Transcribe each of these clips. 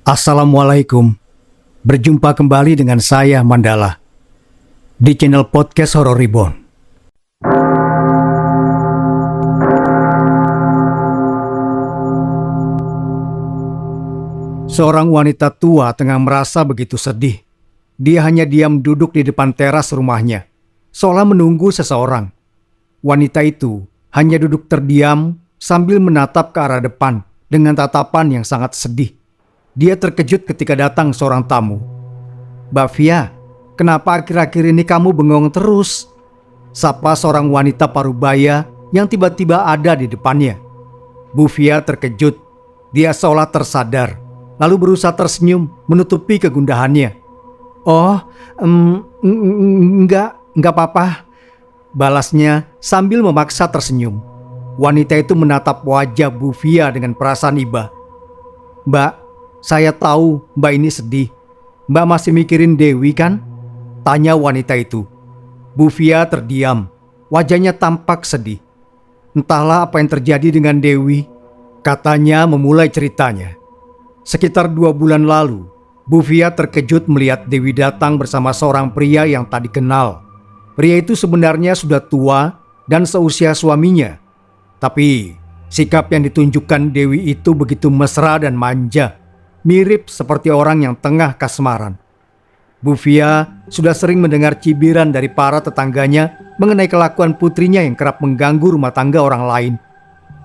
Assalamualaikum. Berjumpa kembali dengan saya Mandala di channel podcast Horror Reborn. Seorang wanita tua tengah merasa begitu sedih. Dia hanya diam duduk di depan teras rumahnya, seolah menunggu seseorang. Wanita itu hanya duduk terdiam sambil menatap ke arah depan dengan tatapan yang sangat sedih. Dia terkejut ketika datang seorang tamu. "Mbak Fia, kenapa akhir-akhir ini kamu bengong terus?" Sapa seorang wanita parubaya yang tiba-tiba ada di depannya. Bu Fia terkejut. Dia seolah tersadar, lalu berusaha tersenyum menutupi kegundahannya. "Oh, enggak apa-apa," balasnya sambil memaksa tersenyum. Wanita itu menatap wajah Bu Fia dengan perasaan iba. "Mbak, saya tahu Mbak ini sedih. Mbak masih mikirin Dewi kan?" tanya wanita itu. Bu Fia terdiam. Wajahnya tampak sedih. Entahlah apa yang terjadi dengan Dewi. Katanya memulai ceritanya. Sekitar 2 bulan lalu, Bu Fia terkejut melihat Dewi datang bersama seorang pria yang tak dikenal. Pria itu sebenarnya sudah tua dan seusia suaminya. Tapi sikap yang ditunjukkan Dewi itu begitu mesra dan manja, mirip seperti orang yang tengah kasmaran. Bu Fia sudah sering mendengar cibiran dari para tetangganya mengenai kelakuan putrinya yang kerap mengganggu rumah tangga orang lain.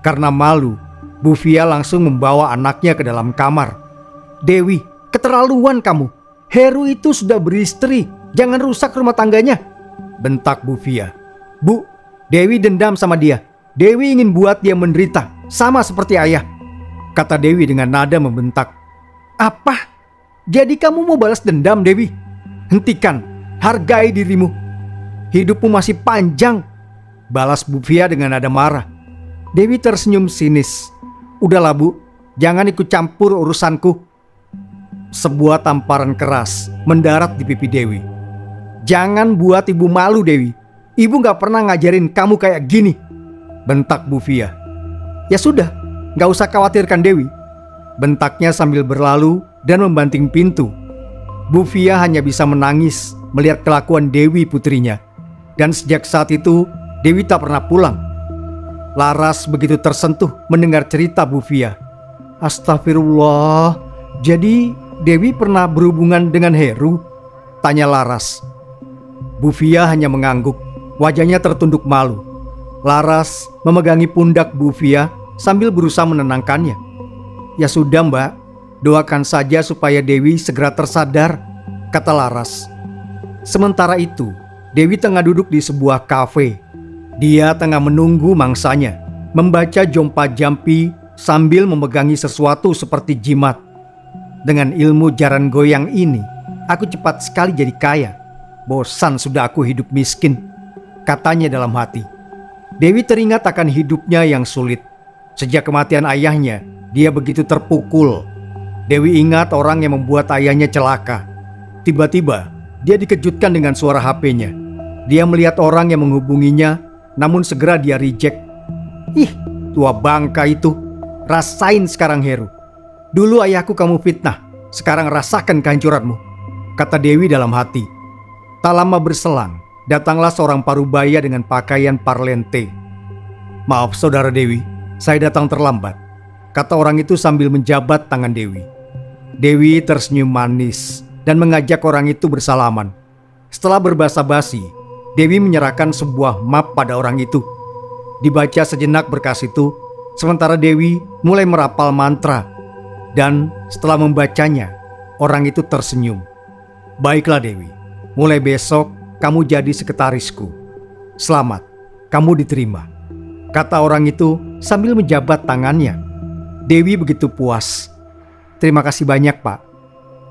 Karena malu, Bu Fia langsung membawa anaknya ke dalam kamar. "Dewi, keterlaluan kamu. Heru itu sudah beristri, jangan rusak rumah tangganya," bentak Bu Fia. "Bu, Dewi dendam sama dia. Dewi ingin buat dia menderita, sama seperti ayah," kata Dewi dengan nada membentak. "Apa? Jadi kamu mau balas dendam, Dewi? Hentikan, hargai dirimu. Hidupmu masih panjang," balas Bu Fia dengan nada marah. Dewi tersenyum sinis. "Udahlah Bu, jangan ikut campur urusanku." Sebuah tamparan keras mendarat di pipi Dewi. "Jangan buat ibu malu, Dewi. Ibu gak pernah ngajarin kamu kayak gini," bentak Bu Fia. "Ya sudah, gak usah khawatirkan Dewi," bentaknya sambil berlalu dan membanting pintu. Bu Fia hanya bisa menangis melihat kelakuan Dewi putrinya. Dan sejak saat itu, Dewi tak pernah pulang. Laras begitu tersentuh mendengar cerita Bu Fia. "Astagfirullah, jadi Dewi pernah berhubungan dengan Heru?" tanya Laras. Bu Fia hanya mengangguk, wajahnya tertunduk malu. Laras memegangi pundak Bu Fia sambil berusaha menenangkannya. "Ya sudah Mbak, doakan saja supaya Dewi segera tersadar," kata Laras. Sementara itu, Dewi tengah duduk di sebuah kafe. Dia tengah menunggu mangsanya, membaca jompa jampi sambil memegangi sesuatu seperti jimat. "Dengan ilmu jaran goyang ini, aku cepat sekali jadi kaya. Bosan sudah aku hidup miskin," katanya dalam hati. Dewi teringat akan hidupnya yang sulit. Sejak kematian ayahnya, dia begitu terpukul. Dewi ingat orang yang membuat ayahnya celaka. Tiba-tiba, dia dikejutkan dengan suara HP-nya. Dia melihat orang yang menghubunginya, namun segera dia reject. "Ih, tua bangka itu. Rasain sekarang Heru. Dulu ayahku kamu fitnah, sekarang rasakan kehancuranmu," kata Dewi dalam hati. Tak lama berselang, datanglah seorang parubaya dengan pakaian parlente. "Maaf saudara Dewi, saya datang terlambat," kata orang itu sambil menjabat tangan Dewi. Dewi tersenyum manis dan mengajak orang itu bersalaman. Setelah berbasa-basi, Dewi menyerahkan sebuah map pada orang itu. Dibaca sejenak berkas itu, sementara Dewi mulai merapal mantra. Dan setelah membacanya, orang itu tersenyum. "Baiklah Dewi, mulai besok kamu jadi sekretarisku. Selamat, kamu diterima," kata orang itu sambil menjabat tangannya. Dewi begitu puas. "Terima kasih banyak Pak."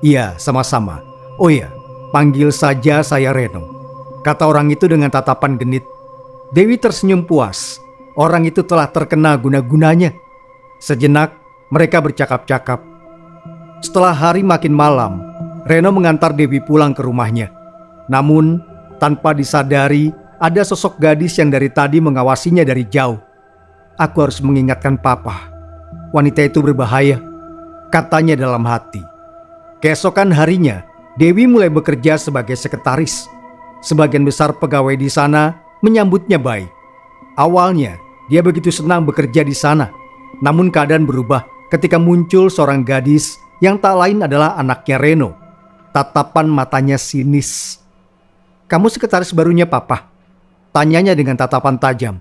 "Iya, sama-sama. Oh iya, panggil saja saya Reno," kata orang itu dengan tatapan genit. Dewi tersenyum puas. Orang itu telah terkena guna-gunanya. Sejenak mereka bercakap-cakap. Setelah hari makin malam, Reno mengantar Dewi pulang ke rumahnya. Namun tanpa disadari, ada sosok gadis yang dari tadi mengawasinya dari jauh. "Aku harus mengingatkan Papa. Wanita itu berbahaya," katanya dalam hati. Keesokan harinya, Dewi mulai bekerja sebagai sekretaris. Sebagian besar pegawai di sana menyambutnya baik. Awalnya, dia begitu senang bekerja di sana. Namun keadaan berubah ketika muncul seorang gadis yang tak lain adalah anaknya Reno. Tatapan matanya sinis. "Kamu sekretaris barunya Papa?" tanyanya dengan tatapan tajam.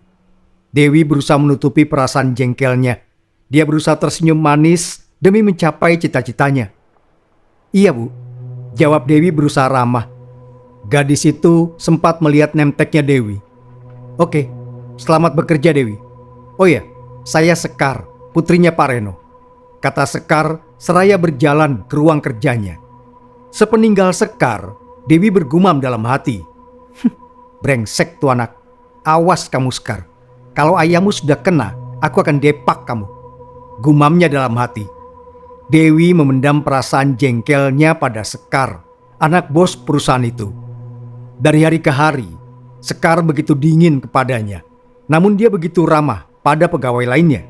Dewi berusaha menutupi perasaan jengkelnya. Dia berusaha tersenyum manis demi mencapai cita-citanya. "Iya, Bu," jawab Dewi berusaha ramah. Gadis itu sempat melihat nemteknya Dewi. "Oke, selamat bekerja Dewi. Oh ya, saya Sekar, putrinya Pak Reno," kata Sekar seraya berjalan ke ruang kerjanya. Sepeninggal Sekar, Dewi bergumam dalam hati. "Brengsek tuh anak. Awas kamu Sekar. Kalau ayahmu sudah kena, aku akan depak kamu," gumamnya dalam hati. Dewi memendam perasaan jengkelnya pada Sekar, anak bos perusahaan itu. Dari hari ke hari, Sekar begitu dingin kepadanya. Namun dia begitu ramah pada pegawai lainnya.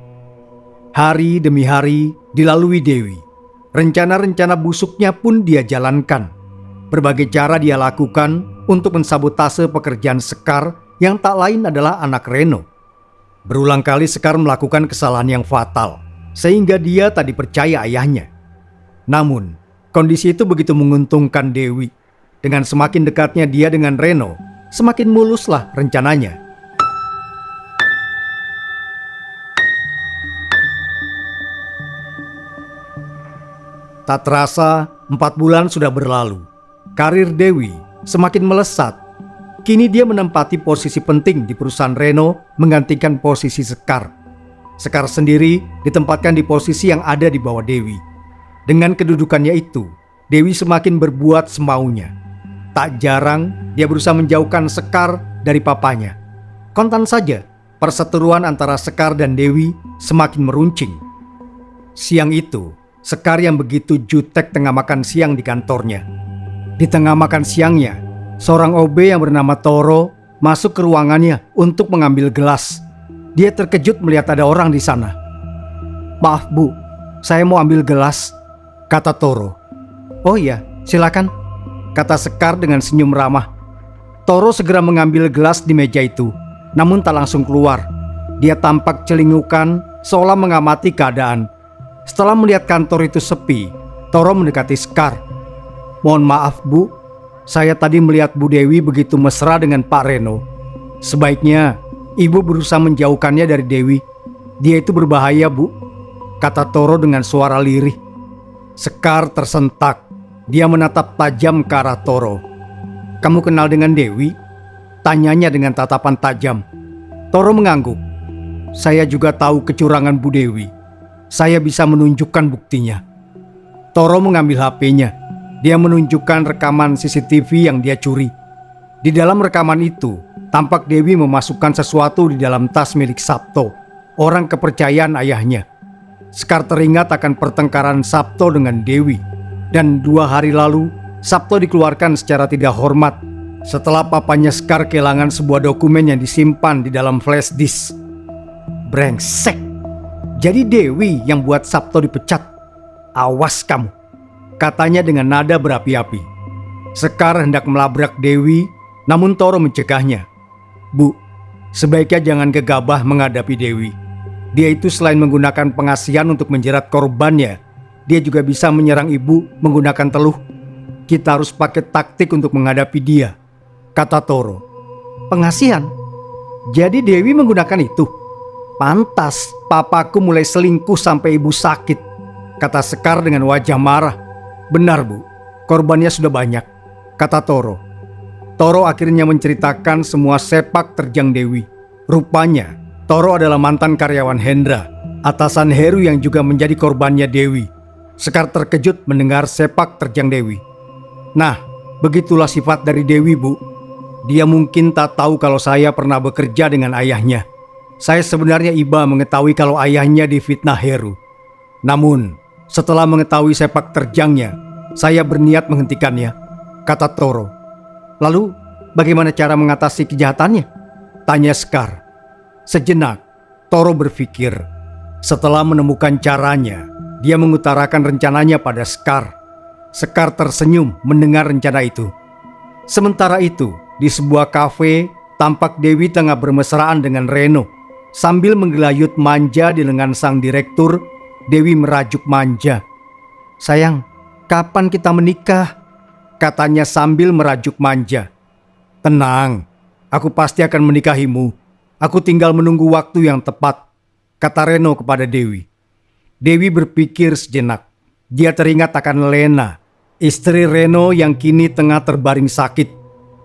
Hari demi hari dilalui Dewi. Rencana-rencana busuknya pun dia jalankan. Berbagai cara dia lakukan untuk mensabotase pekerjaan Sekar yang tak lain adalah anak Reno. Berulang kali Sekar melakukan kesalahan yang fatal, sehingga dia tak dipercaya ayahnya. Namun, kondisi itu begitu menguntungkan Dewi. Dengan semakin dekatnya dia dengan Reno, semakin muluslah rencananya. Tak terasa, 4 bulan sudah berlalu. Karir Dewi semakin melesat. Kini dia menempati posisi penting di perusahaan Reno, menggantikan posisi Sekar. Sekar sendiri ditempatkan di posisi yang ada di bawah Dewi. Dengan kedudukannya itu, Dewi semakin berbuat semaunya. Tak jarang dia berusaha menjauhkan Sekar dari papanya. Kontan saja, perseteruan antara Sekar dan Dewi semakin meruncing. Siang itu, Sekar yang begitu jutek tengah makan siang di kantornya. Di tengah makan siangnya, seorang OB yang bernama Toro masuk ke ruangannya untuk mengambil gelas. Dia terkejut melihat ada orang di sana. "Maaf Bu, saya mau ambil gelas," kata Toro. "Oh iya, silakan," kata Sekar dengan senyum ramah. Toro segera mengambil gelas di meja itu, namun tak langsung keluar. Dia tampak celingukan seolah mengamati keadaan. Setelah melihat kantor itu sepi, Toro mendekati Sekar. "Mohon maaf Bu, saya tadi melihat Bu Dewi begitu mesra dengan Pak Reno. Sebaiknya Ibu berusaha menjauhkannya dari Dewi. Dia itu berbahaya Bu," kata Toro dengan suara lirih. Sekar tersentak. Dia menatap tajam ke arah Toro. "Kamu kenal dengan Dewi?" tanyanya dengan tatapan tajam. Toro mengangguk. "Saya juga tahu kecurangan Bu Dewi. Saya bisa menunjukkan buktinya." Toro mengambil HP-nya. Dia menunjukkan rekaman CCTV yang dia curi. Di dalam rekaman itu, tampak Dewi memasukkan sesuatu di dalam tas milik Sabto, orang kepercayaan ayahnya. Sekar teringat akan pertengkaran Sabto dengan Dewi. Dan 2 hari lalu, Sabto dikeluarkan secara tidak hormat setelah papanya Sekar kehilangan sebuah dokumen yang disimpan di dalam flash disk. Brengsek! Jadi Dewi yang buat Sabto dipecat. "Awas kamu," katanya dengan nada berapi-api. Sekar hendak melabrak Dewi, namun Toro mencegahnya. "Bu, sebaiknya jangan gegabah menghadapi Dewi. Dia itu selain menggunakan pengasihan untuk menjerat korbannya, dia juga bisa menyerang ibu menggunakan teluh. Kita harus pakai taktik untuk menghadapi dia," kata Toro. "Pengasihan? Jadi Dewi menggunakan itu? Pantas papaku mulai selingkuh sampai ibu sakit," kata Sekar dengan wajah marah. "Benar Bu, korbannya sudah banyak," kata Toro. Toro akhirnya menceritakan semua sepak terjang Dewi. Rupanya Toro adalah mantan karyawan Hendra, atasan Heru yang juga menjadi korbannya Dewi. Sekar terkejut mendengar sepak terjang Dewi. "Nah, begitulah sifat dari Dewi Bu. Dia mungkin tak tahu kalau saya pernah bekerja dengan ayahnya. Saya sebenarnya iba mengetahui kalau ayahnya difitnah Heru. Namun, setelah mengetahui sepak terjangnya, saya berniat menghentikannya," kata Toro. "Lalu, bagaimana cara mengatasi kejahatannya?" tanya Sekar. Sejenak, Toro berpikir. Setelah menemukan caranya, dia mengutarakan rencananya pada Sekar. Sekar tersenyum mendengar rencana itu. Sementara itu, di sebuah kafe, tampak Dewi tengah bermesraan dengan Reno. Sambil menggelayut manja di lengan sang direktur, Dewi merajuk manja. "Sayang, kapan kita menikah?" katanya sambil merajuk manja. "Tenang, aku pasti akan menikahimu. Aku tinggal menunggu waktu yang tepat," kata Reno kepada Dewi. Dewi berpikir sejenak. Dia teringat akan Lena, istri Reno yang kini tengah terbaring sakit.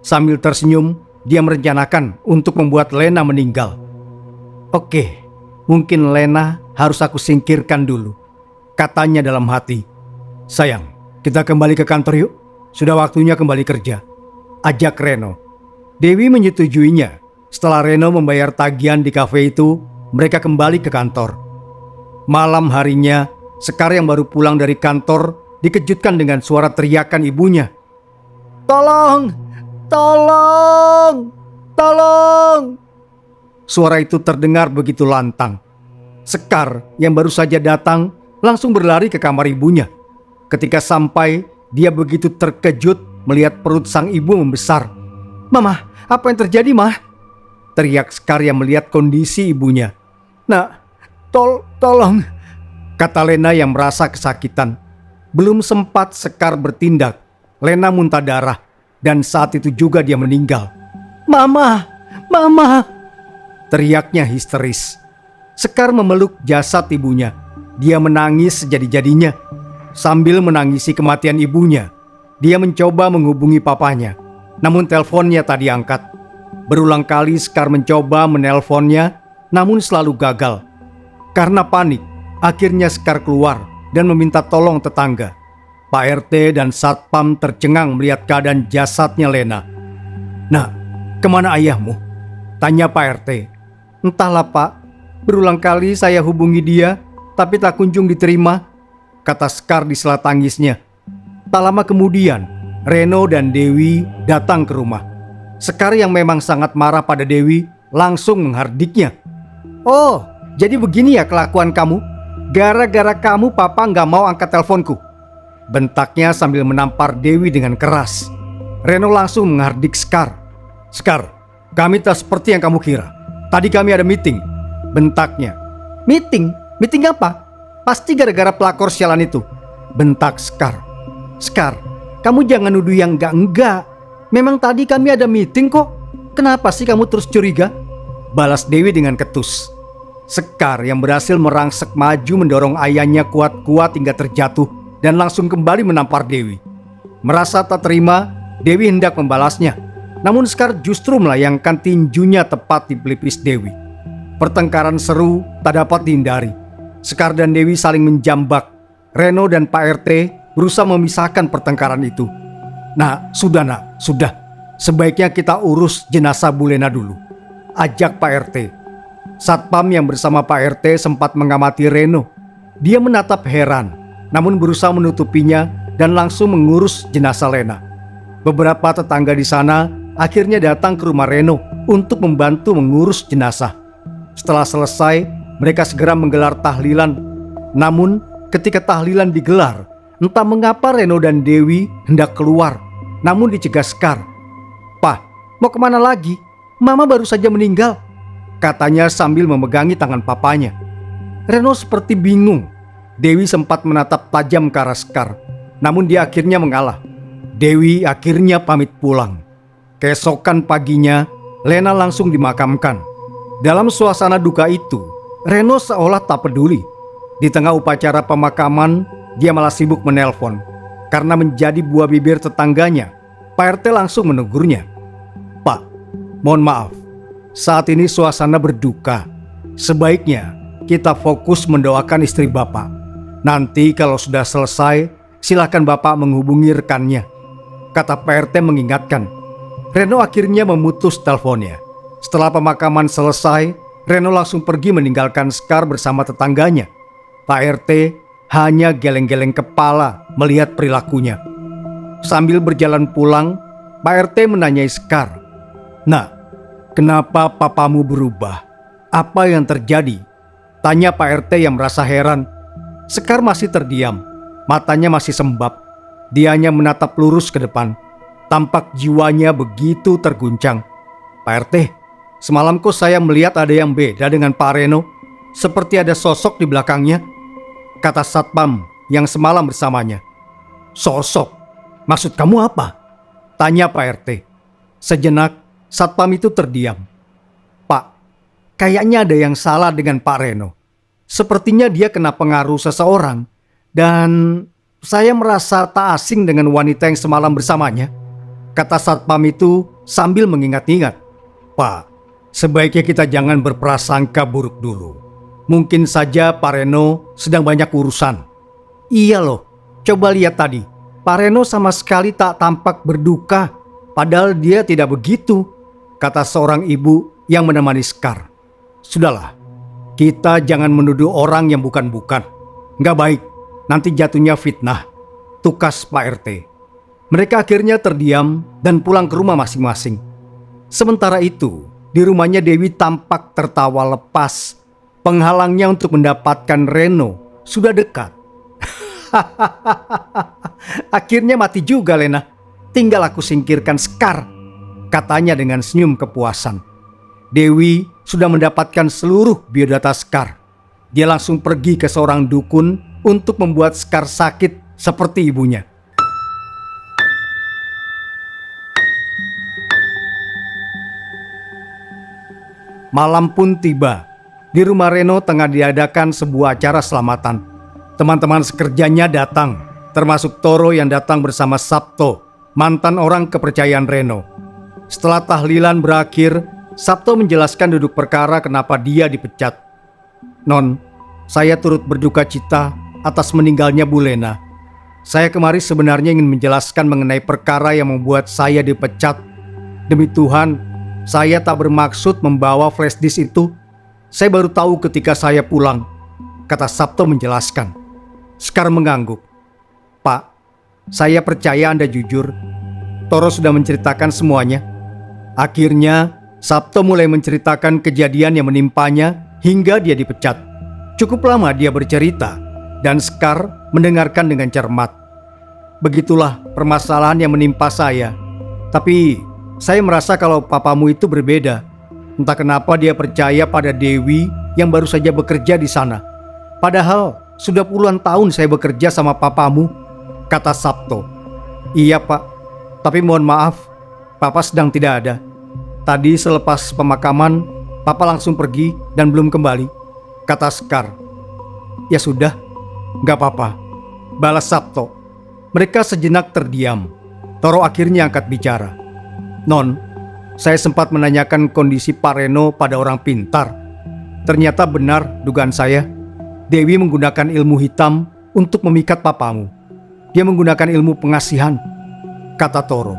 Sambil tersenyum, dia merencanakan untuk membuat Lena meninggal. "Oke, mungkin Lena harus aku singkirkan dulu," katanya dalam hati. "Sayang, kita kembali ke kantor yuk. Sudah waktunya kembali kerja," ajak Reno. Dewi menyetujuinya. Setelah Reno membayar tagihan di kafe itu, mereka kembali ke kantor. Malam harinya, Sekar yang baru pulang dari kantor dikejutkan dengan suara teriakan ibunya. "Tolong! Tolong! Tolong!" Suara itu terdengar begitu lantang. Sekar yang baru saja datang langsung berlari ke kamar ibunya. Ketika sampai, dia begitu terkejut melihat perut sang ibu membesar. "Mama, apa yang terjadi, Mah?" teriak Sekar yang melihat kondisi ibunya. "Nak, tolong," kata Lena yang merasa kesakitan. Belum sempat Sekar bertindak, Lena muntah darah dan saat itu juga dia meninggal. "Mama, Mama!" teriaknya histeris. Sekar memeluk jasad ibunya. Dia menangis sejadi-jadinya. Sambil menangisi kematian ibunya, dia mencoba menghubungi papanya. Namun teleponnya tak diangkat. Berulang kali Sekar mencoba menelponnya, namun selalu gagal. Karena panik, akhirnya Sekar keluar dan meminta tolong tetangga. Pak RT dan Satpam tercengang melihat keadaan jasadnya Lena. "Nah, kemana ayahmu?" tanya Pak RT. "Entahlah Pak, berulang kali saya hubungi dia, tapi tak kunjung diterima," kata Sekar di sela tangisnya. Tak lama kemudian, Reno dan Dewi datang ke rumah. Sekar yang memang sangat marah pada Dewi langsung menghardiknya. "Oh, jadi begini ya kelakuan kamu? Gara-gara kamu papa nggak mau angkat teleponku," bentaknya sambil menampar Dewi dengan keras. Reno langsung menghardik Sekar. "Sekar, kami tak seperti yang kamu kira. Tadi kami ada meeting," bentaknya. "Meeting? Meeting apa? Pasti gara-gara pelakor sialan itu," bentak Sekar. "Sekar, kamu jangan nuduh yang enggak-enggak. Memang tadi kami ada meeting kok. Kenapa sih kamu terus curiga?" balas Dewi dengan ketus. Sekar yang berhasil merangsek maju mendorong ayahnya kuat-kuat hingga terjatuh dan langsung kembali menampar Dewi. Merasa tak terima, Dewi hendak membalasnya. Namun Sekar justru melayangkan tinjunya tepat di pelipis Dewi. Pertengkaran seru tak dapat dihindari. Sekar dan Dewi saling menjambak. Reno dan Pak RT berusaha memisahkan pertengkaran itu. Nak, sudah. Sebaiknya kita urus jenazah Bu Lena dulu," ajak Pak RT. Satpam yang bersama Pak RT sempat mengamati Reno. Dia menatap heran, namun berusaha menutupinya dan langsung mengurus jenazah Lena. Beberapa tetangga di sana akhirnya datang ke rumah Reno untuk membantu mengurus jenazah. Setelah selesai, mereka segera menggelar tahlilan. Namun, ketika tahlilan digelar, entah mengapa Reno dan Dewi hendak keluar, namun dicegah Sekar. "Pak, mau kemana lagi? Mama baru saja meninggal," katanya sambil memegangi tangan papanya. Reno seperti bingung. Dewi sempat menatap tajam ke arah Sekar, namun dia akhirnya mengalah. Dewi akhirnya pamit pulang. Keesokan paginya, Lena langsung dimakamkan. Dalam suasana duka itu, Reno seolah tak peduli. Di tengah upacara pemakaman, dia malah sibuk menelpon. Karena menjadi buah bibir tetangganya, Pak RT langsung menegurnya. "Pak, mohon maaf. Saat ini suasana berduka. Sebaiknya kita fokus mendoakan istri Bapak. Nanti kalau sudah selesai, silakan Bapak menghubungi rekannya," kata Pak RT mengingatkan. Reno akhirnya memutus teleponnya. Setelah pemakaman selesai, Reno langsung pergi meninggalkan Sekar bersama tetangganya. Pak RT hanya geleng-geleng kepala melihat perilakunya. Sambil berjalan pulang, Pak RT menanyai Sekar. "Nah, kenapa papamu berubah? Apa yang terjadi?" tanya Pak RT yang merasa heran. Sekar masih terdiam, matanya masih sembab. Dia hanya menatap lurus ke depan. Tampak jiwanya begitu terguncang. Pak RT, semalam kok saya melihat ada yang beda dengan Pak Reno. Seperti ada sosok di belakangnya, kata Satpam yang semalam bersamanya. Sosok? Maksud kamu apa? Tanya Pak RT. Sejenak, Satpam itu terdiam. Pak, kayaknya ada yang salah dengan Pak Reno. Sepertinya dia kena pengaruh seseorang. Dan saya merasa tak asing dengan wanita yang semalam bersamanya, kata Satpam itu sambil mengingat-ingat. Pak, sebaiknya kita jangan berprasangka buruk dulu. Mungkin saja Pak Reno sedang banyak urusan. Iya loh, coba lihat tadi. Pak Reno sama sekali tak tampak berduka. Padahal dia tidak begitu, kata seorang ibu yang menemani Sekar. Sudahlah, kita jangan menuduh orang yang bukan-bukan. Nggak baik, nanti jatuhnya fitnah, tukas Pak RT. Mereka akhirnya terdiam dan pulang ke rumah masing-masing. Sementara itu, di rumahnya Dewi tampak tertawa lepas. Penghalangnya untuk mendapatkan Reno sudah dekat. Akhirnya mati juga Lena. Tinggal aku singkirkan Sekar, katanya dengan senyum kepuasan. Dewi sudah mendapatkan seluruh biodata Sekar. Dia langsung pergi ke seorang dukun untuk membuat Sekar sakit seperti ibunya. Malam pun tiba. Di rumah Reno tengah diadakan sebuah acara selamatan. Teman-teman sekerjanya datang, termasuk Toro yang datang bersama Sabto, mantan orang kepercayaan Reno. Setelah tahlilan berakhir, Sabto menjelaskan duduk perkara kenapa dia dipecat. Non, saya turut berduka cita atas meninggalnya Bu Lena. Saya kemari sebenarnya ingin menjelaskan mengenai perkara yang membuat saya dipecat. Demi Tuhan, saya tak bermaksud membawa flash disk itu. Saya baru tahu ketika saya pulang, kata Sabto menjelaskan. Sekar mengangguk. Pak, saya percaya Anda jujur. Toro sudah menceritakan semuanya. Akhirnya, Sabto mulai menceritakan kejadian yang menimpanya hingga dia dipecat. Cukup lama dia bercerita, dan Sekar mendengarkan dengan cermat. Begitulah permasalahan yang menimpa saya. Tapi, saya merasa kalau papamu itu berbeda. Entah kenapa dia percaya pada Dewi yang baru saja bekerja di sana. Padahal sudah puluhan tahun saya bekerja sama papamu, kata Sabto. Iya Pak, tapi mohon maaf, Papa sedang tidak ada. Tadi selepas pemakaman, Papa langsung pergi dan belum kembali, kata Sekar. Ya sudah, gak apa-apa, balas Sabto. Mereka sejenak terdiam. Toro akhirnya angkat bicara. Non, saya sempat menanyakan kondisi Pak Reno pada orang pintar. Ternyata benar dugaan saya. Dewi menggunakan ilmu hitam untuk memikat papamu. Dia menggunakan ilmu pengasihan, kata Toro.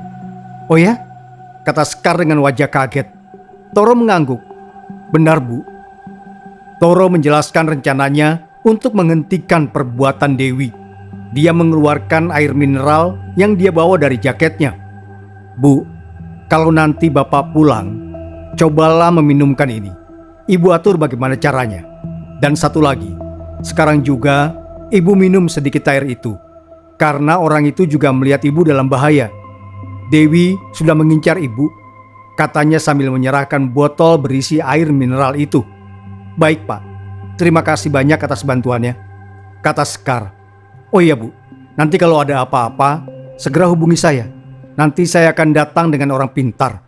Oh ya? Kata Sekar dengan wajah kaget. Toro mengangguk. Benar Bu. Toro menjelaskan rencananya untuk menghentikan perbuatan Dewi. Dia mengeluarkan air mineral yang dia bawa dari jaketnya. Bu, kalau nanti Bapak pulang, cobalah meminumkan ini. Ibu atur bagaimana caranya. Dan satu lagi, sekarang juga Ibu minum sedikit air itu. Karena orang itu juga melihat Ibu dalam bahaya. Dewi sudah mengincar Ibu, katanya sambil menyerahkan botol berisi air mineral itu. Baik Pak, terima kasih banyak atas bantuannya, kata Sekar. Oh iya Bu, nanti kalau ada apa-apa, segera hubungi saya. Nanti saya akan datang dengan orang pintar,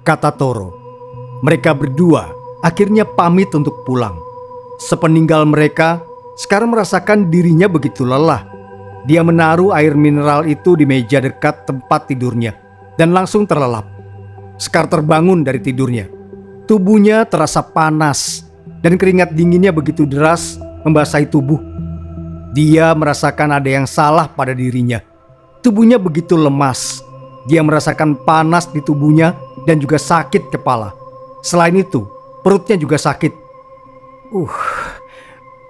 kata Toro. Mereka berdua akhirnya pamit untuk pulang. Sepeninggal mereka, Sekar merasakan dirinya begitu lelah. Dia menaruh air mineral itu di meja dekat tempat tidurnya dan langsung terlelap. Sekar terbangun dari tidurnya. Tubuhnya terasa panas dan keringat dinginnya begitu deras membasahi tubuh. Dia merasakan ada yang salah pada dirinya. Tubuhnya begitu lemas. Dia merasakan panas di tubuhnya dan juga sakit kepala. Selain itu, perutnya juga sakit.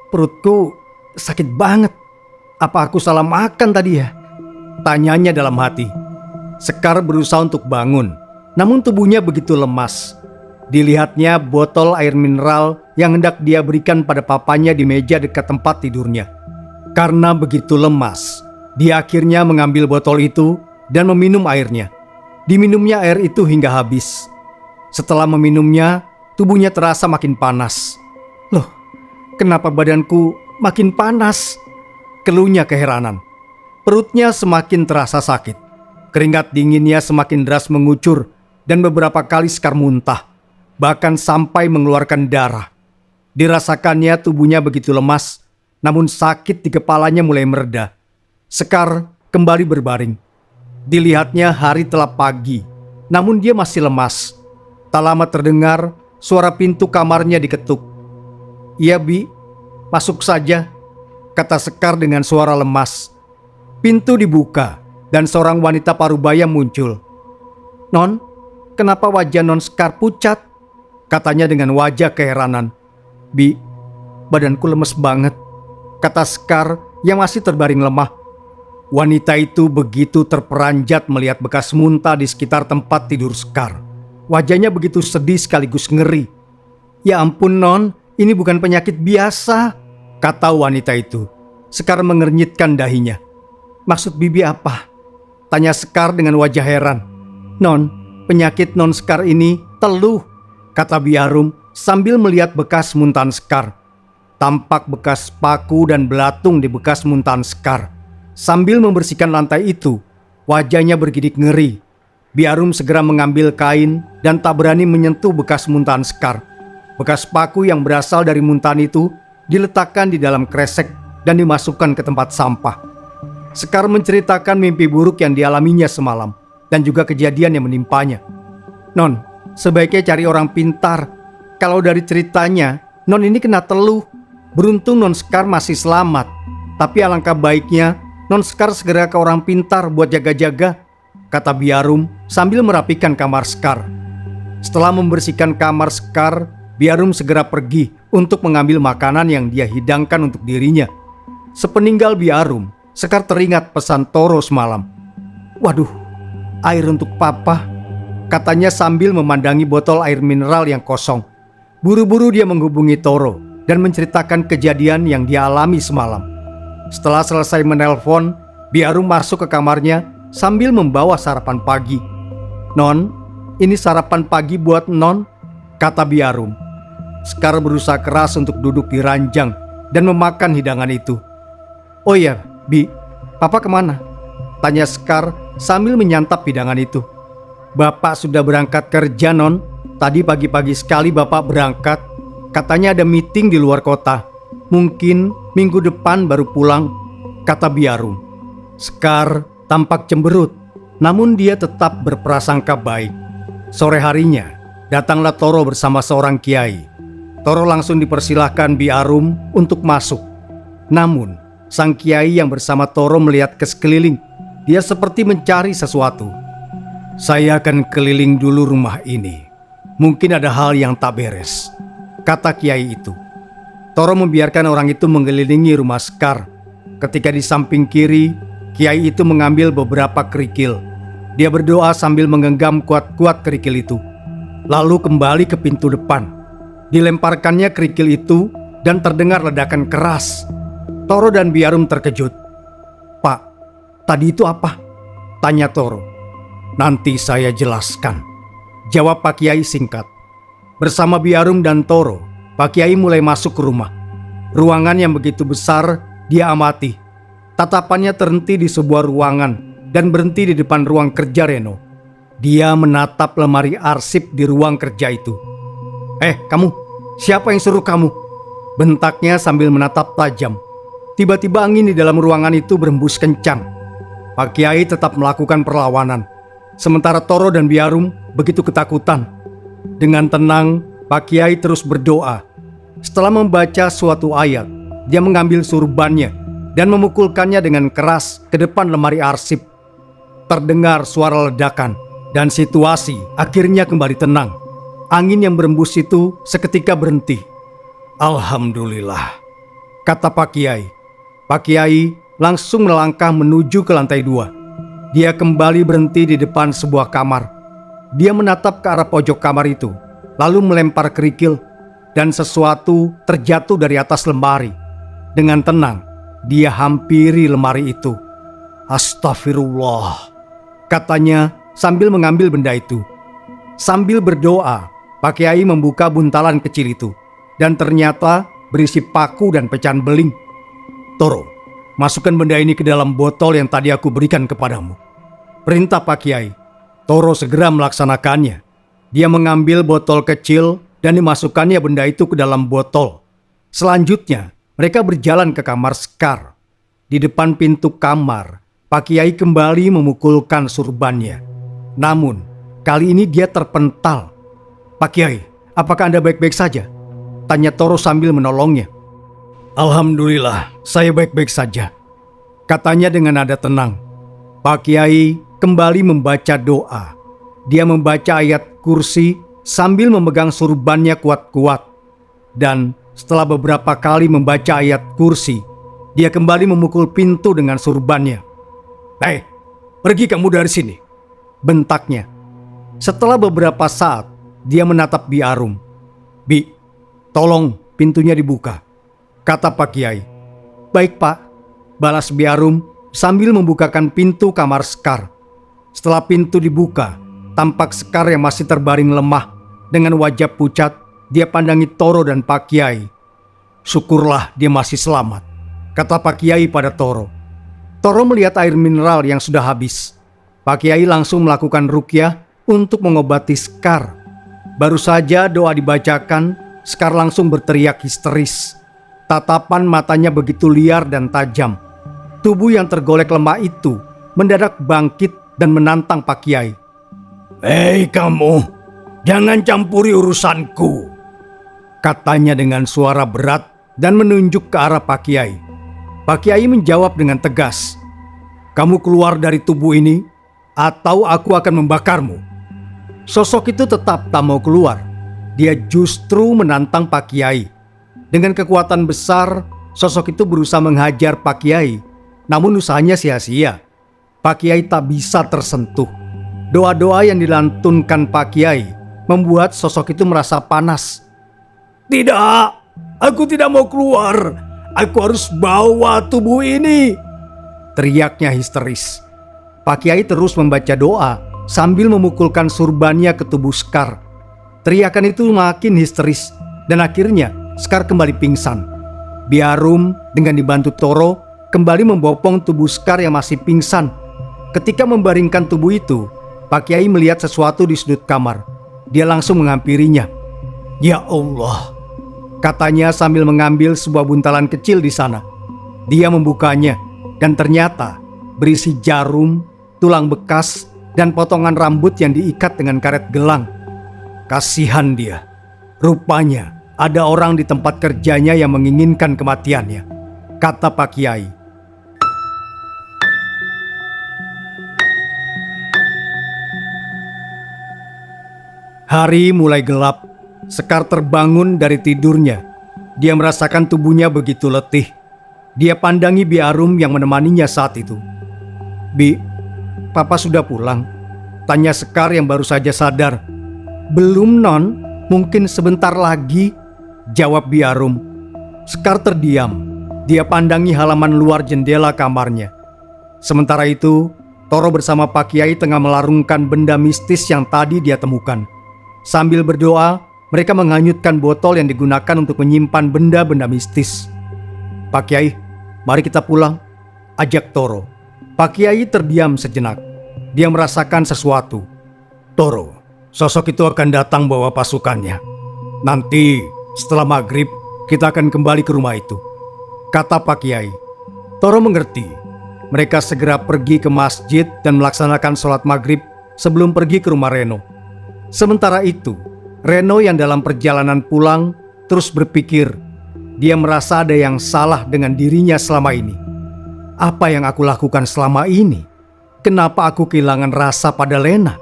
Perutku sakit banget. Apa aku salah makan tadi ya? Tanyanya dalam hati. Sekar berusaha untuk bangun, namun tubuhnya begitu lemas. Dilihatnya botol air mineral yang hendak dia berikan pada papanya di meja dekat tempat tidurnya. Karena begitu lemas, Dia akhirnya mengambil botol itu dan meminum airnya. Diminumnya air itu hingga habis. Setelah meminumnya, tubuhnya terasa makin panas. Loh, kenapa badanku makin panas? Keluhnya keheranan. Perutnya semakin terasa sakit. Keringat dinginnya semakin deras mengucur dan beberapa kali Sekar muntah, bahkan sampai mengeluarkan darah. Dirasakannya tubuhnya begitu lemas, namun sakit di kepalanya mulai mereda. Sekar kembali berbaring. Dilihatnya hari telah pagi, namun dia masih lemas. Tak lama terdengar suara pintu kamarnya diketuk. "Iya, Bi, masuk saja," kata Sekar dengan suara lemas. Pintu dibuka dan seorang wanita parubaya muncul. "Non, kenapa wajah Non Sekar pucat?" katanya dengan wajah keheranan. "Bi, badanku lemes banget," kata Sekar yang masih terbaring lemah. Wanita itu begitu terperanjat melihat bekas muntah di sekitar tempat tidur Sekar. Wajahnya begitu sedih sekaligus ngeri. "Ya ampun Non, ini bukan penyakit biasa," kata wanita itu. Sekar mengernyitkan dahinya. "Maksud Bibi apa?" tanya Sekar dengan wajah heran. "Non, penyakit Non Sekar ini teluh," kata Biarum sambil melihat bekas muntahan Sekar. Tampak bekas paku dan belatung di bekas muntahan Sekar. Sambil membersihkan lantai itu, wajahnya bergidik ngeri. Biarum segera mengambil kain dan tak berani menyentuh bekas muntahan Sekar. Bekas paku yang berasal dari muntahan itu diletakkan di dalam kresek dan dimasukkan ke tempat sampah. Sekar menceritakan mimpi buruk yang dialaminya semalam dan juga kejadian yang menimpanya. "Non, sebaiknya cari orang pintar. Kalau dari ceritanya, Non ini kena teluh. Beruntung Non Sekar masih selamat. Tapi alangkah baiknya Non Sekar segera ke orang pintar buat jaga-jaga," kata Biarum sambil merapikan kamar Sekar. Setelah membersihkan kamar Sekar, Biarum segera pergi untuk mengambil makanan yang dia hidangkan untuk dirinya. Sepeninggal Biarum, Sekar teringat pesan Toro semalam. "Waduh, air untuk Papa," katanya sambil memandangi botol air mineral yang kosong. Buru-buru dia menghubungi Toro dan menceritakan kejadian yang dia alami semalam. Setelah selesai menelpon, Biarum masuk ke kamarnya sambil membawa sarapan pagi. "Non, ini sarapan pagi buat Non," kata Biarum. Sekar berusaha keras untuk duduk di ranjang dan memakan hidangan itu. "Oh iya, Bi, Papa kemana?" tanya Sekar sambil menyantap hidangan itu. "Bapak sudah berangkat kerja, Non. Tadi pagi-pagi sekali Bapak berangkat. Katanya ada meeting di luar kota. Mungkin minggu depan baru pulang," kata Biarum. Sekar tampak cemberut, namun dia tetap berprasangka baik. Sore harinya, datanglah Toro bersama seorang kiai. Toro langsung dipersilahkan Biarum untuk masuk. Namun, sang kiai yang bersama Toro melihat ke sekeliling. Dia seperti mencari sesuatu. "Saya akan keliling dulu rumah ini. Mungkin ada hal yang tak beres," kata kiai itu. Toro membiarkan orang itu mengelilingi rumah Sekar. Ketika di samping kiri, kiai itu mengambil beberapa kerikil. Dia berdoa sambil menggenggam kuat-kuat kerikil itu. Lalu kembali ke pintu depan. Dilemparkannya kerikil itu dan terdengar ledakan keras. Toro dan Biarum terkejut. "Pak, tadi itu apa?" tanya Toro. "Nanti saya jelaskan," jawab Pak Kiai singkat. Bersama Biarum dan Toro, Pak Kiai mulai masuk ke rumah. Ruangan yang begitu besar dia amati. Tatapannya terhenti di sebuah ruangan dan berhenti di depan ruang kerja Reno. Dia menatap lemari arsip di ruang kerja itu. Kamu, siapa yang suruh kamu?" bentaknya sambil menatap tajam. Tiba-tiba angin di dalam ruangan itu berembus kencang. Pak Kiai tetap melakukan perlawanan, sementara Toro dan Biarum begitu ketakutan. Dengan tenang, Pak Kiai terus berdoa. Setelah membaca suatu ayat, dia mengambil surbannya dan memukulkannya dengan keras ke depan lemari arsip. Terdengar suara ledakan dan situasi akhirnya kembali tenang. Angin yang berembus itu seketika berhenti. "Alhamdulillah," kata Pak Kiai. Pak Kiai langsung melangkah menuju ke lantai 2. Dia kembali berhenti di depan sebuah kamar. Dia menatap ke arah pojok kamar itu, lalu melempar kerikil, dan sesuatu terjatuh dari atas lemari. Dengan tenang, dia hampiri lemari itu. Astagfirullah, katanya sambil mengambil benda itu. Sambil berdoa, Pak Kiai membuka buntalan kecil itu, dan ternyata berisi paku dan pecahan beling. Toro, masukkan benda ini ke dalam botol yang tadi aku berikan kepadamu, perintah Pak Kiai. Toro segera melaksanakannya. Dia mengambil botol kecil dan dimasukkannya benda itu ke dalam botol. Selanjutnya, mereka berjalan ke kamar Sekar. Di depan pintu kamar, Pak Kiai kembali memukulkan surbannya. Namun, kali ini dia terpental. Pak Kiai, apakah Anda baik-baik saja? Tanya Toro sambil menolongnya. Alhamdulillah, saya baik-baik saja, katanya dengan nada tenang. Pak Kiai kembali membaca doa. Dia membaca ayat kursi sambil memegang surbannya kuat-kuat. Dan setelah beberapa kali membaca ayat kursi, dia kembali memukul pintu dengan surbannya. Hei, pergi kamu dari sini, bentaknya. Setelah beberapa saat, dia menatap Bi Arum. Bi, tolong pintunya dibuka, kata Pak Kiai. Baik Pak, balas Bi Arum sambil membukakan pintu kamar Sekar. Setelah pintu dibuka, tampak Sekar yang masih terbaring lemah. Dengan wajah pucat, dia pandangi Toro dan Pak Kiai. Syukurlah dia masih selamat, kata Pak Kiai pada Toro. Toro melihat air mineral yang sudah habis. Pak Kiai langsung melakukan ruqyah untuk mengobati Sekar. Baru saja doa dibacakan, Sekar langsung berteriak histeris. Tatapan matanya begitu liar dan tajam. Tubuh yang tergolek lemah itu mendadak bangkit dan menantang Pak Kiai. Hei kamu, jangan campuri urusanku, katanya dengan suara berat dan menunjuk ke arah Pak Kiai. Pak Kiai menjawab dengan tegas. Kamu keluar dari tubuh ini atau aku akan membakarmu. Sosok itu tetap tak mau keluar. Dia justru menantang Pak Kiai. Dengan kekuatan besar, sosok itu berusaha menghajar Pak Kiai. Namun usahanya sia-sia. Pak Kiai tak bisa tersentuh. Doa-doa yang dilantunkan Pak Kiai membuat sosok itu merasa panas. Tidak, aku tidak mau keluar. Aku harus bawa tubuh ini, teriaknya histeris. Pak Kiai terus membaca doa sambil memukulkan surbannya ke tubuh Sekar. Teriakan itu makin histeris dan akhirnya Sekar kembali pingsan. Bi Arum dengan dibantu Toro kembali membopong tubuh Sekar yang masih pingsan. Ketika membaringkan tubuh itu, Pak Kiai melihat sesuatu di sudut kamar. Dia langsung menghampirinya. Ya Allah, katanya sambil mengambil sebuah buntalan kecil di sana. Dia membukanya dan ternyata berisi jarum, tulang bekas, dan potongan rambut yang diikat dengan karet gelang. Kasihan dia. Rupanya ada orang di tempat kerjanya yang menginginkan kematiannya, kata Pak Kiai. Hari mulai gelap. Sekar terbangun dari tidurnya. Dia merasakan tubuhnya begitu letih. Dia pandangi Bi Arum yang menemaninya saat itu. Bi, Papa sudah pulang? Tanya Sekar yang baru saja sadar. Belum non, mungkin sebentar lagi, jawab Bi Arum. Sekar terdiam. Dia pandangi halaman luar jendela kamarnya. Sementara itu, Toro bersama Pak Kiai tengah melarungkan benda mistis yang tadi dia temukan. Sambil berdoa, mereka menghanyutkan botol yang digunakan untuk menyimpan benda-benda mistis. Pak Kiai, mari kita pulang, ajak Toro. Pak Kiai terdiam sejenak. Dia merasakan sesuatu. Toro, sosok itu akan datang bawa pasukannya. Nanti setelah maghrib kita akan kembali ke rumah itu, kata Pak Kiai. Toro mengerti. Mereka segera pergi ke masjid dan melaksanakan sholat maghrib sebelum pergi ke rumah Reno. Sementara itu, Reno yang dalam perjalanan pulang terus berpikir. Dia merasa ada yang salah dengan dirinya selama ini. Apa yang aku lakukan selama ini? Kenapa aku kehilangan rasa pada Lena?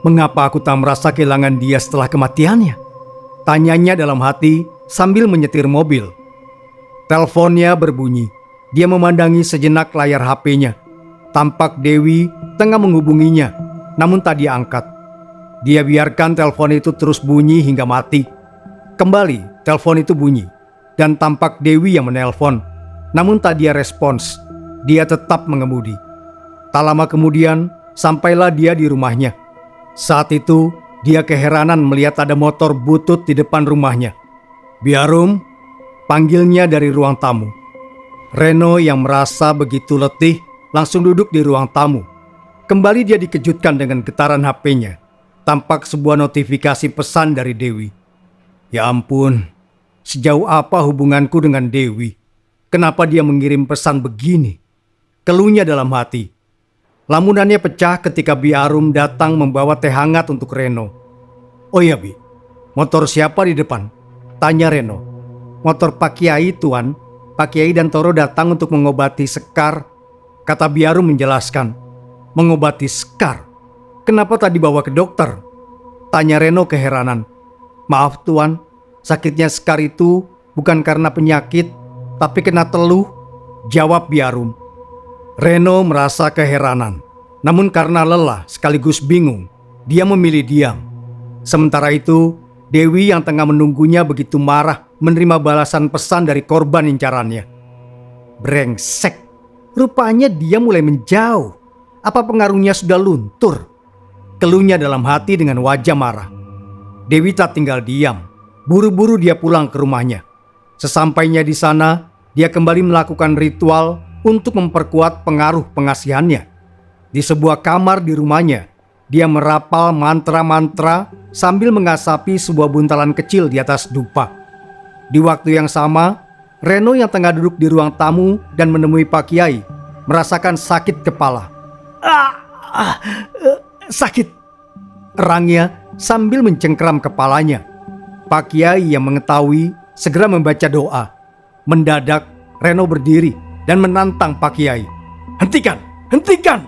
Mengapa aku tak merasa kehilangan dia setelah kematiannya? Tanyanya dalam hati sambil menyetir mobil. Teleponnya berbunyi. Dia memandangi sejenak layar HP-nya. Tampak Dewi tengah menghubunginya, namun tak diangkat. Dia biarkan telepon itu terus bunyi hingga mati. Kembali telepon itu bunyi dan tampak Dewi yang menelpon. Namun tak dia respons. Dia tetap mengemudi. Tak lama kemudian, sampailah dia di rumahnya. Saat itu, dia keheranan melihat ada motor butut di depan rumahnya. "Biarum," panggilnya dari ruang tamu. Reno yang merasa begitu letih langsung duduk di ruang tamu. Kembali dia dikejutkan dengan getaran HP-nya. Tampak sebuah notifikasi pesan dari Dewi. "Ya ampun, sejauh apa hubunganku dengan Dewi? Kenapa dia mengirim pesan begini?" Keluhnya dalam hati. Lamunannya pecah ketika Biarum datang membawa teh hangat untuk Reno. "Oh iya Bi, motor siapa di depan?" tanya Reno. "Motor Pak Kiai, Tuan. Pak Kiai dan Toro datang untuk mengobati Sekar," kata Biarum menjelaskan. "Mengobati Sekar? Kenapa tadi bawa ke dokter?" tanya Reno keheranan. "Maaf Tuan, sakitnya Sekar itu bukan karena penyakit, tapi kena teluh," jawab Biarum. Reno merasa keheranan, namun karena lelah sekaligus bingung, dia memilih diam. Sementara itu, Dewi yang tengah menunggunya begitu marah menerima balasan pesan dari korban incarannya. "Brengsek, rupanya dia mulai menjauh. Apa pengaruhnya sudah luntur?" keluhnya dalam hati dengan wajah marah. Dewi tak tinggal diam, buru-buru dia pulang ke rumahnya. Sesampainya di sana, dia kembali melakukan ritual untuk memperkuat pengaruh pengasihannya. Di sebuah kamar di rumahnya, dia merapal mantra-mantra sambil mengasapi sebuah buntalan kecil di atas dupa. Di waktu yang sama, Reno yang tengah duduk di ruang tamu dan menemui Pak Kiai merasakan sakit kepala. Sakit, erangnya sambil mencengkram kepalanya. Pak Kiai yang mengetahui segera membaca doa. Mendadak Reno berdiri dan menantang Pak Kiai. "Hentikan, hentikan!"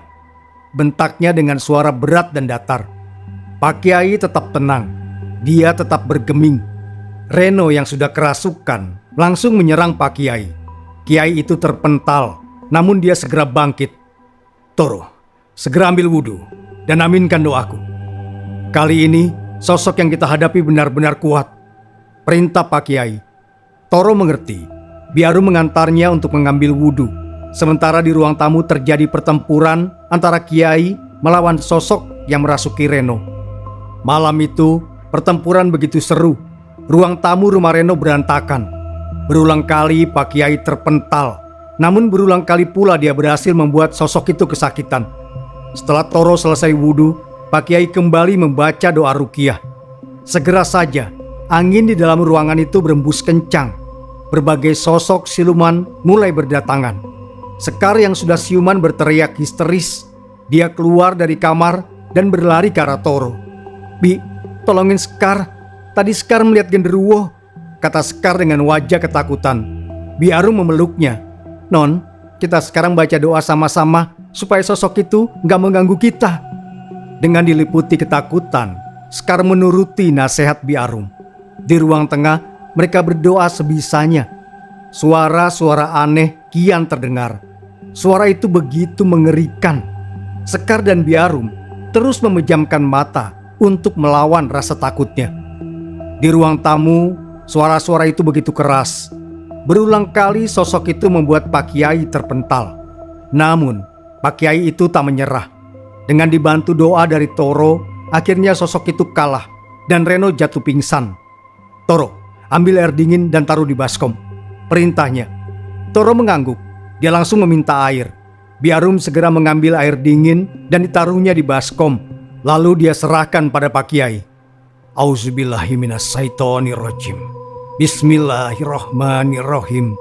bentaknya dengan suara berat dan datar. Pak Kiai tetap tenang. Dia tetap bergeming. Reno yang sudah kerasukan langsung menyerang Pak Kiai. Kiai itu terpental, namun dia segera bangkit. "Toro, segera ambil wudhu dan aminkan doaku. Kali ini sosok yang kita hadapi benar-benar kuat," perintah Pak Kiai. Toro mengerti. Biarum mengantarnya untuk mengambil wudhu. Sementara di ruang tamu terjadi pertempuran antara Kiai melawan sosok yang merasuki Reno. Malam itu pertempuran begitu seru. Ruang tamu rumah Reno berantakan. Berulang kali Pak Kiai terpental, namun berulang kali pula dia berhasil membuat sosok itu kesakitan. Setelah Toro selesai wudhu, Pak Kiai kembali membaca doa ruqyah. Segera saja angin di dalam ruangan itu berembus kencang. Berbagai sosok siluman mulai berdatangan. Sekar yang sudah siuman berteriak histeris. Dia keluar dari kamar dan berlari ke arah Toro. "Bi, tolongin Sekar. Tadi Sekar melihat genderuwo," kata Sekar dengan wajah ketakutan. Biarum memeluknya. "Non, kita sekarang baca doa sama-sama supaya sosok itu gak mengganggu kita." Dengan diliputi ketakutan, Sekar menuruti nasihat Biarum. Di ruang tengah, mereka berdoa sebisanya. Suara-suara aneh kian terdengar. Suara itu begitu mengerikan. Sekar dan Biarum terus memejamkan mata untuk melawan rasa takutnya. Di ruang tamu, suara-suara itu begitu keras. Berulang kali sosok itu membuat Pak Kiai terpental. Namun, Pak Kiai itu tak menyerah. Dengan dibantu doa dari Toro, akhirnya sosok itu kalah dan Reno jatuh pingsan. "Toro, ambil air dingin dan taruh di baskom," perintahnya. Toro mengangguk. Dia langsung meminta air. Biarum segera mengambil air dingin dan ditaruhnya di baskom. Lalu dia serahkan pada Pak Kiai. "Auzubillahiminasyaitonirrajim. Bismillahirrahmanirrahim."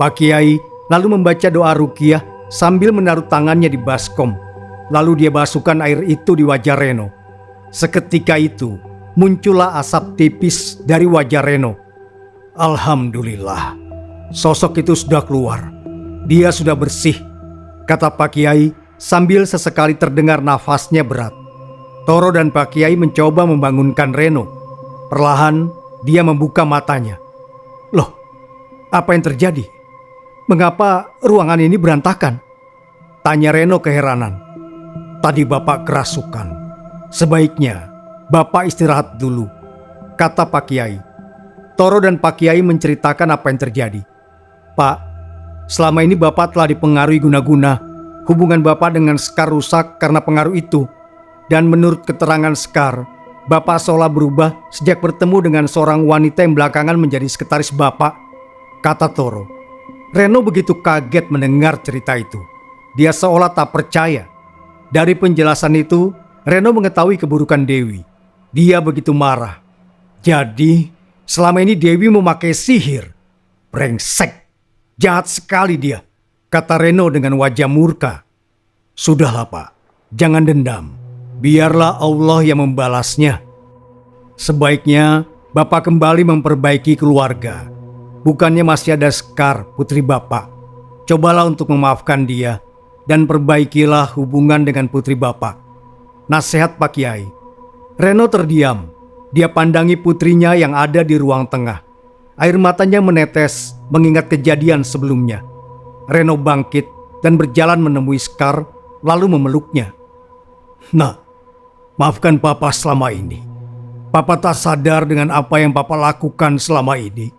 Pak Kiai lalu membaca doa ruqyah sambil menaruh tangannya di baskom. Lalu dia basuhkan air itu di wajah Reno. Seketika itu muncullah asap tipis dari wajah Reno. "Alhamdulillah, sosok itu sudah keluar. Dia sudah bersih," kata Pak Kiai sambil sesekali terdengar nafasnya berat. Toro dan Pak Kiai mencoba membangunkan Reno. Perlahan dia membuka matanya. "Loh, apa yang terjadi? Mengapa ruangan ini berantakan?" tanya Reno keheranan. "Tadi Bapak kerasukan. Sebaiknya Bapak istirahat dulu," kata Pak Kiai. Toro dan Pak Kiai menceritakan apa yang terjadi. "Pak, selama ini Bapak telah dipengaruhi guna-guna. hubungan Bapak dengan Sekar rusak karena pengaruh itu. Dan menurut keterangan Sekar, Bapak seolah berubah sejak bertemu dengan seorang wanita yang belakangan menjadi sekretaris Bapak, kata Toro. Reno begitu kaget mendengar cerita itu. Dia seolah tak percaya. Dari penjelasan itu, Reno mengetahui keburukan Dewi. Dia begitu marah. Jadi, selama ini Dewi memakai sihir. Brengsek, jahat sekali dia, kata Reno dengan wajah murka. Sudahlah Pak, jangan dendam. Biarlah Allah yang membalasnya. Sebaiknya Bapak kembali memperbaiki keluarga. Bukannya masih ada Sekar, putri Bapak. Cobalah untuk memaafkan dia dan perbaikilah hubungan dengan putri Bapak. Nasihat Pak Kiai. Reno terdiam. Dia pandangi putrinya yang ada di ruang tengah. Air matanya menetes mengingat kejadian sebelumnya. Reno bangkit dan berjalan menemui Sekar lalu memeluknya. Nah, maafkan Papa selama ini. Papa tak sadar dengan apa yang Papa lakukan selama ini,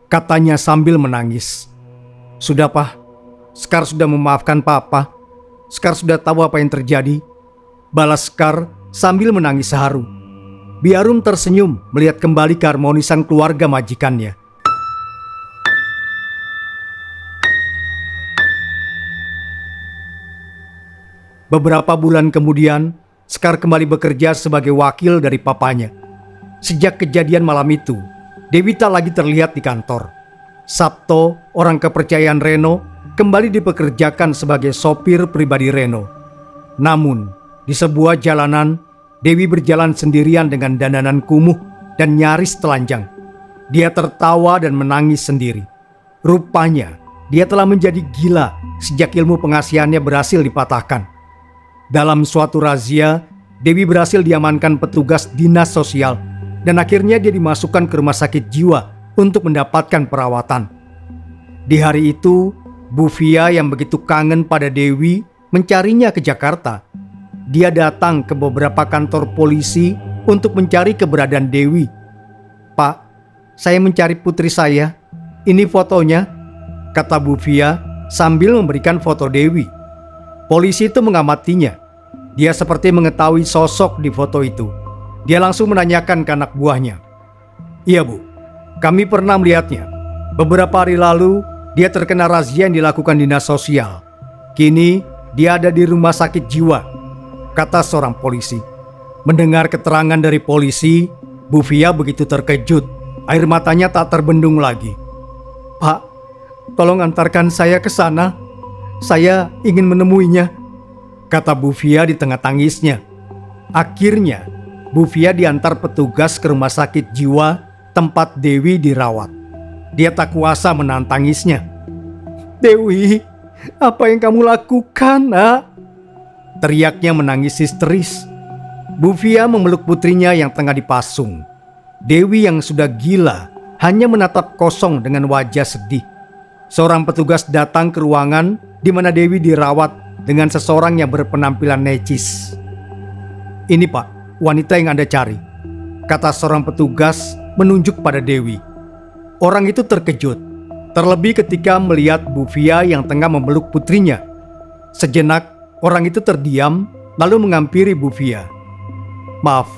katanya sambil menangis. Sudah Pak, Sekar sudah memaafkan Papa. Sekar sudah tahu apa yang terjadi, balas Sekar sambil menangis haru. Biarum tersenyum melihat kembali keharmonisan keluarga majikannya. Beberapa bulan kemudian, Sekar kembali bekerja sebagai wakil dari papanya. Sejak kejadian malam itu, Dewi tak lagi terlihat di kantor. Sabto, orang kepercayaan Reno, kembali dipekerjakan sebagai sopir pribadi Reno. Namun, di sebuah jalanan, Dewi berjalan sendirian dengan dandanan kumuh dan nyaris telanjang. Dia tertawa dan menangis sendiri. Rupanya, dia telah menjadi gila sejak ilmu pengasihannya berhasil dipatahkan. Dalam suatu razia, Dewi berhasil diamankan petugas dinas sosial dan akhirnya dia dimasukkan ke rumah sakit jiwa untuk mendapatkan perawatan. Di hari itu, Bu Fia yang begitu kangen pada Dewi mencarinya ke Jakarta. Dia datang ke beberapa kantor polisi untuk mencari keberadaan Dewi. Pak, saya mencari putri saya. Ini fotonya, kata Bu Fia sambil memberikan foto Dewi. Polisi itu mengamatinya. Dia seperti mengetahui sosok di foto itu. Dia langsung menanyakan ke anak buahnya. Iya Bu, kami pernah melihatnya. Beberapa hari lalu, dia terkena razia yang dilakukan dinas sosial. Kini, dia ada di rumah sakit jiwa, kata seorang polisi. Mendengar keterangan dari polisi, Bu Fia begitu terkejut. Air matanya tak terbendung lagi. Pak, tolong antarkan saya ke sana. Saya ingin menemuinya, kata Bu Fia di tengah tangisnya. Akhirnya, Bu Fia diantar petugas ke rumah sakit jiwa tempat Dewi dirawat. Dia tak kuasa menahan tangisnya. Dewi, apa yang kamu lakukan, Nak? Teriaknya menangis histeris. Bu Fia memeluk putrinya yang tengah dipasung. Dewi yang sudah gila hanya menatap kosong dengan wajah sedih. Seorang petugas datang ke ruangan di mana Dewi dirawat dengan seseorang yang berpenampilan necis. Ini Pak, wanita yang Anda cari, kata seorang petugas menunjuk pada Dewi. Orang itu terkejut, terlebih ketika melihat Bu Fia yang tengah memeluk putrinya. Sejenak, orang itu terdiam lalu menghampiri Bu Fia. Maaf,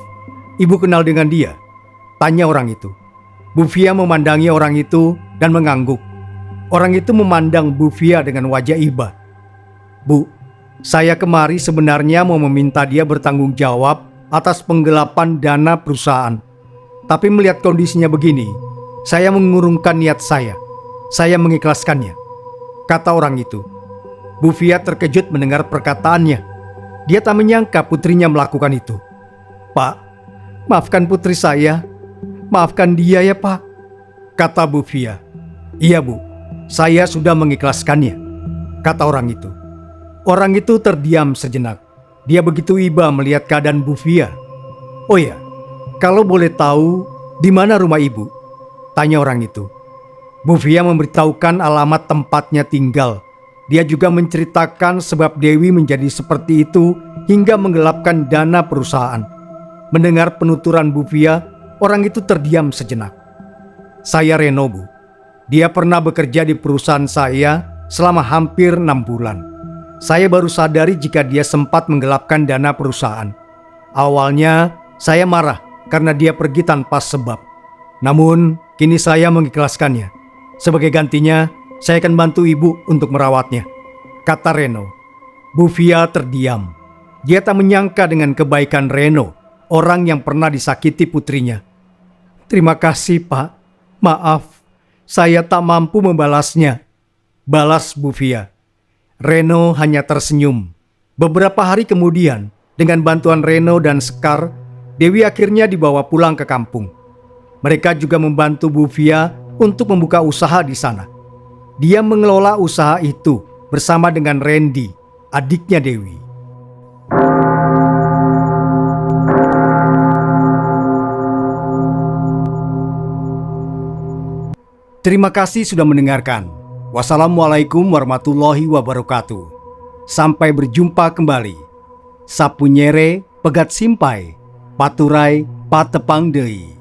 Ibu kenal dengan dia? Tanya orang itu. Bu Fia memandangi orang itu dan mengangguk. Orang itu memandang Bu Fia dengan wajah iba. Bu, saya kemari sebenarnya mau meminta dia bertanggung jawab atas penggelapan dana perusahaan. Tapi melihat kondisinya begini, saya mengurungkan niat saya. Saya mengikhlaskannya, kata orang itu. Bu Fia terkejut mendengar perkataannya. Dia tak menyangka putrinya melakukan itu. Pak, maafkan putri saya. Maafkan dia ya Pak, kata Bu Fia. Iya Bu, saya sudah mengikhlaskannya, kata orang itu. Orang itu terdiam sejenak. Dia begitu iba melihat keadaan Bu Fia. Oh ya, kalau boleh tahu di mana rumah ibu? Tanya orang itu. Bu Fia memberitahukan alamat tempatnya tinggal. Dia juga menceritakan sebab Dewi menjadi seperti itu hingga menggelapkan dana perusahaan. Mendengar penuturan Bu Fia, orang itu terdiam sejenak. Saya Reno Bu. Dia pernah bekerja di perusahaan saya selama hampir 6 bulan. Saya baru sadari jika dia sempat menggelapkan dana perusahaan. Awalnya saya marah karena dia pergi tanpa sebab. Namun kini saya mengikhlaskannya. Sebagai gantinya, saya akan bantu ibu untuk merawatnya, kata Reno. Bu Via terdiam. Dia tak menyangka dengan kebaikan Reno, orang yang pernah disakiti putrinya. Terima kasih, Pak. Maaf, saya tak mampu membalasnya, balas Bu Via. Reno hanya tersenyum. Beberapa hari kemudian, dengan bantuan Reno dan Sekar, Dewi akhirnya dibawa pulang ke kampung. Mereka juga membantu Bu Via untuk membuka usaha di sana. Dia mengelola usaha itu bersama dengan Randy, adiknya Dewi. Terima kasih sudah mendengarkan. Wassalamualaikum warahmatullahi wabarakatuh. Sampai berjumpa kembali. Sapunyere pegat simpai, paturai patepang deui.